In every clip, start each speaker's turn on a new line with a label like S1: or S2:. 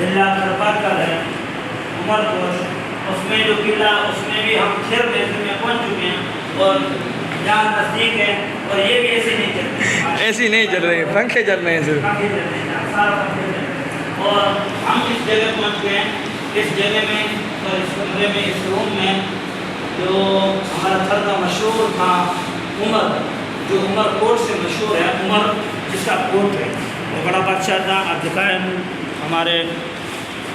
S1: ضلع سرپاکر ہے عمر کوٹ، اس میں جو قلعہ اس میں بھی ہم کھیر محفل میں پہنچ چکے ہیں اور جہاں نزدیک ہے، اور یہ بھی ایسے نہیں چلتے،
S2: ایسی نہیں چل رہی، پنکھے چل رہے ہیں صرف.
S1: پنکھے چلتے ہیں، سارا پنکھے چلتے ہیں. اور ہم اس جگہ پہنچ گئے ہیں، اس جگہ میں اور اس کمرے میں، اس روم میں جو ہمارا تھر کا مشہور تھا عمر، جو عمر کوٹ سے مشہور ہے، عمر جس کا کوٹ ہے وہ بڑا بادشاہ تھا. آپ دکھائیں ہمارے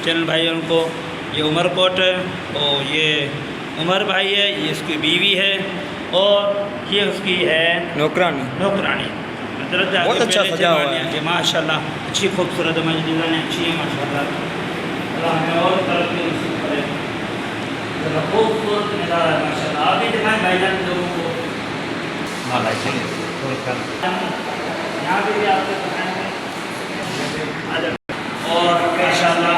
S1: چینل بھائیوں کو، یہ عمر کوٹ ہے اور یہ عمر بھائی ہے، یہ اس کی بیوی ہے اور یہ اس کی ہے
S2: نوکرانی.
S1: نوکرانی.
S2: بہت اچھا سجا ہوا ہے.
S1: ماشاء اللہ اچھی خوبصورت ڈیزائن اچھی ہے ماشاء اللہ. اللہ ہمیں اور ترقی نصیب کرے. خوبصورت نظارہ ہے ماشاء اللہ. آپ بھی دکھائیں بھائی جان لوگوں کو. یہاں پہ بھی آپ کو دکھائیں گے. اور ماشاء اللہ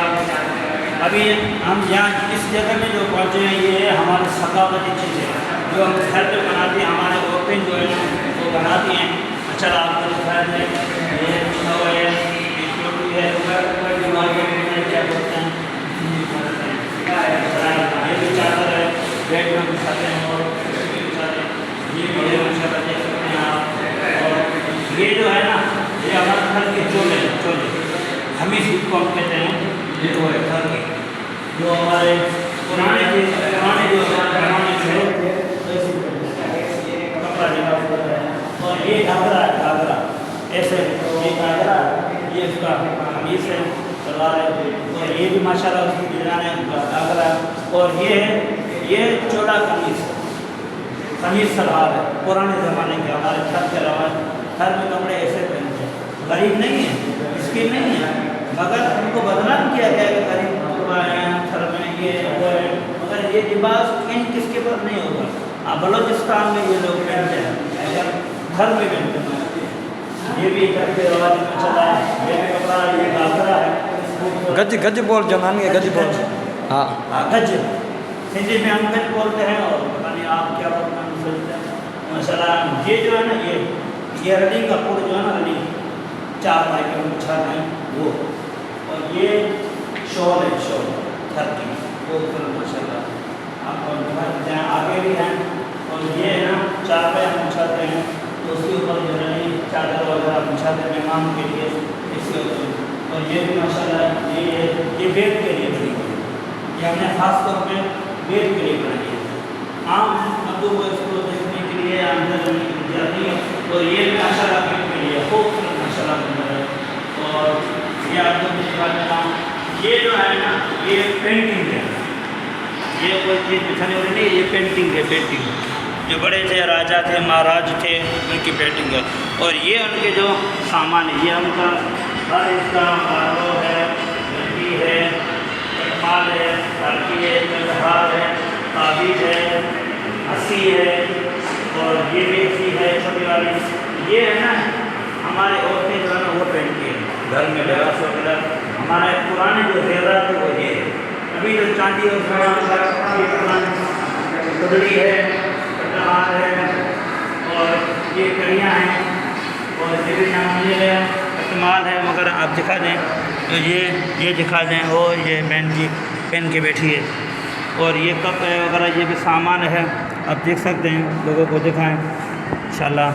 S1: ابھی ہم یہاں اس جگہ میں جو پہنچے ہیں، یہ ہماری ثقافتی چیز ہے جو ہم گھر پہ بناتے ہیں. ہمارے عورتیں جو ہے نا وہ بناتی ہیں. اچھا آپ کو دکھایا جائے، یہ وہ ہے، یہ چوٹی ہے، کیا بولتے ہیں، یہ بھی چادر ہے، بیڈ میں بچھاتے ہیں اور یہ بھی ہے ماشاء اللہ دیکھ سکتے ہیں آپ. اور یہ جو ہے نا یہ ہمارے گھر کے چولے ہم اس کو ہم کہتے ہیں. یہ وہ ہے گھر کے جو ہمارے پرانے جو کپڑا لگا ہوا ہے. اور یہ گھاگرا ہے، گھاگرا ایسے یہ گھاگرا، یہ اس کا قمیص ہے، سلوار ہے. اور یہ بھی ماشاء اللہ اس کی ڈیزائن ہے، گھاگرا. اور یہ چوڑا قمیص سلوار ہے پرانے زمانے کے. ہمارے گھر کے رواج، گھر میں کپڑے ایسے پہنتے ہیں. غریب نہیں ہے، مسکین نہیں ہے، مگر ان کو بدنام کیا گیا کہ غریب گھر میں یہ وہ ہے. مگر یہ لباس کہیں کس کے پر نہیں ہوگا. بلوچستان میں یہ لوگ پہنتے ہیں مگر گھر میں پہنتے ہیں. یہ بھی گھر کے رواج میں چلا ہے. یہ بھی کپڑا، یہ گھاگرا ہے.
S2: گج بول جنان کے گج بول. ہاں
S1: گج ہندی میں ہم گج بولتے ہیں اور پتہ نہیں آپ کیا بولتے ہیں سوچتے ہیں ماشاء اللہ. یہ جو ہے نا یہ رڈی کا پور جو ہے نا، رڈی چار پائی کے بچھاتے ہیں وہ. اور یہ شال ہے، شال گھر کی وہ ماشاء اللہ آپ کو دکھاتے ہیں. آگے بھی ہیں. اور یہ ہے نا چار پائی ہم بچھاتے ہیں تو اس کے اوپر جو ہے چادر وغیرہ بچھاتے ہیں مہمان کے لیے اس کے اوپر. اور یہ بھی ماشاء اللہ یہ بیت کے لیے بنی ہوئی، یہ ہم نے خاص طور پہ بیت کے لیے بنائی ہے. عام مردوں کو اس کو دیکھنے کے لیے اندر جاتی ہے. اور یہ بھی ماشاء اللہ بیت کے لیے خوبصورت ماشاء اللہ بنا ہے. اور یہ آپ کو دکھا دیتا ہوں، یہ جو ہے نا یہ پینٹنگ ہے. یہ کوئی چیز بچھانے والی نہیں، یہ پینٹنگ ہے. پینٹنگ جو بڑے تھے، راجا تھے، مہاراج تھے، ان کی پینٹنگ ہے. اور یہ ان کے جو سامان ہے، یہ ان کا ہر اس کا بارو ہے، گھنٹی ہے، کٹمال ہے، تارکی ہے، چندہار ہے، تعبیر ہے، ہنسی ہے. اور یہ بھی ہنسی ہے چھوٹی والی. یہ ہے نا ہمارے عورتیں جو ہے نا وہ پہنتی ہیں گھر میں لباس وغیرہ. ہمارے پرانے جو زیورات تھے وہ یہ ہے. ابھی جو چاندی اور سونا، یہ پرانی کھدڑی ہے، کٹہار ہے، اور یہ کڑیاں ہیں، اور یہ بھی نامنیل ہے، کٹمال ہے. مگر آپ دکھا دیں تو یہ دکھا دیں. اور یہ بہن جی پہن کے بیٹھی ہے. اور یہ کپ ہے وغیرہ، یہ بھی سامان ہے، آپ دیکھ سکتے ہیں. لوگوں کو دکھائیں انشاءاللہ.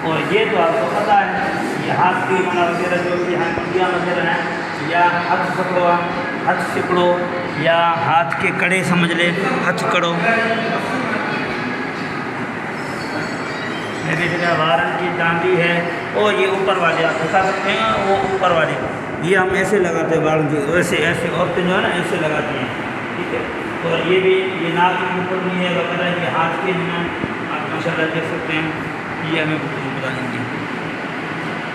S1: اور یہ تو آپ کو پتہ ہے، یہ ہاتھ کی منا وغیرہ جو بھی ہیں، منڈیاں وغیرہ ہیں، یا ہاتھ سکڑو یا ہاتھ کے کڑے سمجھ لیں، ہاتھ کڑو. میری جگہ وارن کی ڈانڈی ہے. اور یہ اوپر والے آپ دکھا سکتے ہیں، وہ اوپر والے یہ ہم ایسے لگاتے ہیں وارن کی. ویسے ایسے عورتیں جو ہے نا ایسے لگاتی ہیں، ٹھیک ہے. اور یہ بھی یہ ناک کے اوپر بھی ہے وغیرہ، یہ ہاتھ کے ہیں، آپ ماشاء اللہ دیکھ سکتے ہیں. یہ ہمیں بتا دیں گے.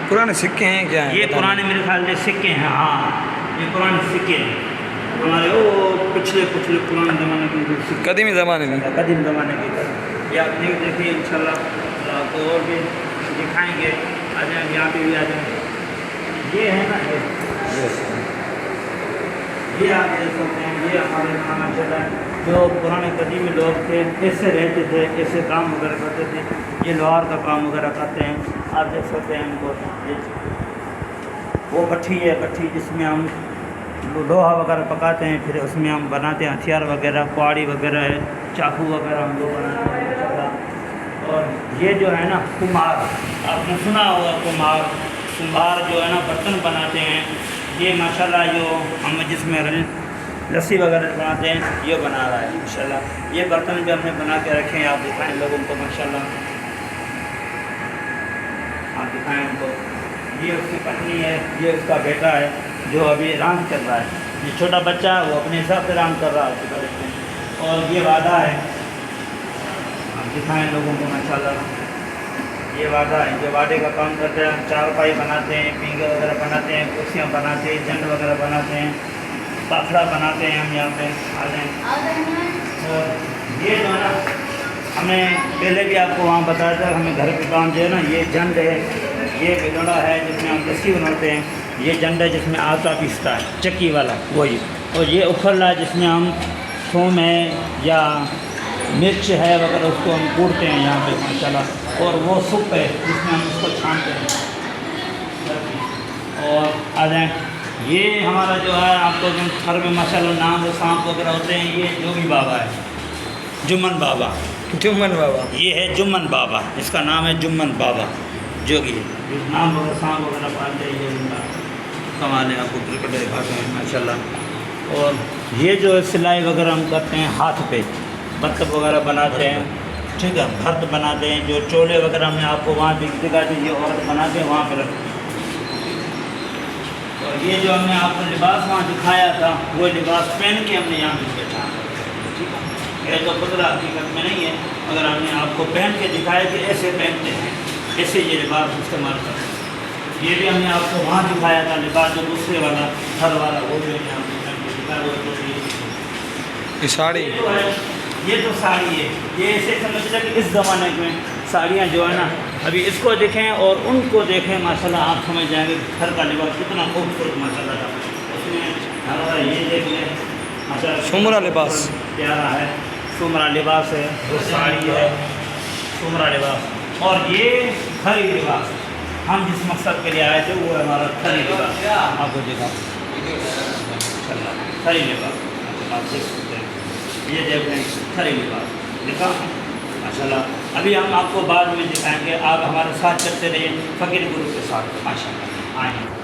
S2: پرانے سکے ہیں کیا ہیں؟
S1: یہ پرانے میرے خیال سے سکے ہیں. ہاں یہ پرانے سکے ہیں ہمارے، وہ پچھلے پرانے زمانے کے سکے،
S2: قدیمی زمانے میں،
S1: قدیم زمانے کے. یہ آپ دیکھیے انشاءاللہ آپ کو اور بھی دکھائیں گے. آ جائیں یہاں پہ بھی آ جائیں. یہ ہے نا یہ آپ دیکھ سکتے ہیں. یہ ہمارے ماشاء اللہ جو پرانے قدیمی لوگ تھے ایسے رہتے تھے، ایسے کام وغیرہ کرتے تھے. یہ لوہار کا کام وغیرہ کرتے ہیں، آپ دیکھ سکتے ہیں ان کو. وہ بھٹی ہے، بھٹی جس میں ہم لوہا وغیرہ پکاتے ہیں، پھر اس میں ہم بناتے ہیں ہتھیار وغیرہ، کواڑی وغیرہ ہے، چاقو وغیرہ ہم لوگ بناتے ہیں ماشاءاللہ۔ اور یہ جو ہے نا کمہار، آپ نے سنا ہوگا کمہار جو ہے نا برتن بناتے ہیں، یہ ماشاءاللہ جو ہم جس میں لسی وغیرہ بناتے ہیں یہ بنا رہا ہے ماشاءاللہ۔ یہ برتن بھی ہم نے بنا کے رکھے ہیں، آپ دکھائیں لوگوں کو ماشاءاللہ، آپ دکھائیں ان کو۔ یہ اس کی پتنی ہے، یہ اس کا بیٹا ہے جو ابھی رام کر رہا ہے، یہ چھوٹا بچہ ہے وہ اپنے حساب سے رام کر رہا ہے۔ اور یہ وعدہ ہے، آپ دکھائیں لوگوں کو ماشاءاللہ، یہ وعدہ ہے، جو وعدے کا کام کرتے ہیں، چارپائی بناتے ہیں، پینگے وغیرہ بناتے ہیں، کرسیاں بناتے ہیں، جنڈ وغیرہ بناتے ہیں، پاکھڑا بناتے ہیں ہم یہاں پہ آ جائیں۔ اور یہ جو ہے نا ہمیں پہلے بھی آپ کو وہاں بتایا تھا، ہمیں گھر کے کام جو ہے نا، یہ جنڈ ہے، یہ بلوڑا ہے جس میں ہم لسی بناتے ہیں، یہ جنڈ ہے جس میں آٹا پیستا ہے چکی والا وہی، اور یہ اکھرلا ہے جس میں ہم تھوم ہے یا مرچ ہے وغیرہ اس کو ہم کوڑتے ہیں یہاں پہ ماشاءاللہ، اور وہ سوپ ہے جس میں ہم اس کو چھانتے ہیں۔ اور آ جائیں، یہ ہمارا جو ہے آپ کو جو گھر میں ماشاءاللہ نام و سانپ وغیرہ ہوتے ہیں، یہ جوگی بابا ہے، جمن بابا،
S2: جمن بابا،
S1: یہ ہے جمن بابا، اس کا نام ہے جمن بابا جوگی ہے، نام وغیرہ سانپ وغیرہ پالتے ہیں، یہ ان کا کمال ہے، آپ کو کرکٹ دکھاتے ہیں ماشاءاللہ۔ اور یہ جو ہے سلائی وغیرہ ہم کرتے ہیں ہاتھ پہ، بطخ وغیرہ بناتے ہیں، ٹھیک ہے، بھرت بناتے ہیں، جو چولے وغیرہ میں آپ کو وہاں بھی دکھاتے ہیں، یہ عورت بناتے ہیں وہاں پہ رکھتے ہیں۔ اور یہ جو ہم نے آپ کو لباس وہاں دکھایا تھا، وہ لباس پہن کے ہم نے یہاں پہ بیٹھا، ٹھیک ہے، یہ تو خطرہ حقیقت میں نہیں ہے، مگر ہم نے آپ کو پہن کے دکھایا کہ ایسے پہنتے ہیں، ایسے یہ لباس استعمال کرتے ہیں۔ یہ بھی ہم نے آپ کو وہاں دکھایا تھا لباس، جو دوسرے والا گھر والا، وہ جو ہے آپ کو پہن کے دکھایا، وہ
S2: یہ ساڑی،
S1: یہ تو ساڑی ہے، یہ ایسے سمجھ لیں کہ اس زمانے میں ساڑیاں جو ہے نا، ابھی اس کو دیکھیں اور ان کو دیکھیں ماشاءاللہ، آپ سمجھ جائیں گے گھر کا لباس کتنا خوبصورت ماشاءاللہ تھا۔ اس میں ہمارا یہ دیکھ لیں ماشاءاللہ،
S2: سمرا لباس
S1: پیارا ہے، سمرا لباس ہے، وہ ساڑی ہے، سمرا لباس۔ اور یہ کھری لباس، ہم جس مقصد کے لیے آئے تھے وہ ہے ہمارا کھری لباس، آپ کو دکھا کھری لباس، آپ دیکھ سکتے ہیں، یہ دیکھ لیں کھری لباس دکھا ماشاءاللہ۔ ابھی ہم آپ کو بعد میں دکھائیں گے، آپ ہمارے ساتھ چلتے رہیے فقیر گروپ کے ساتھ ماشاءاللہ، آئیں۔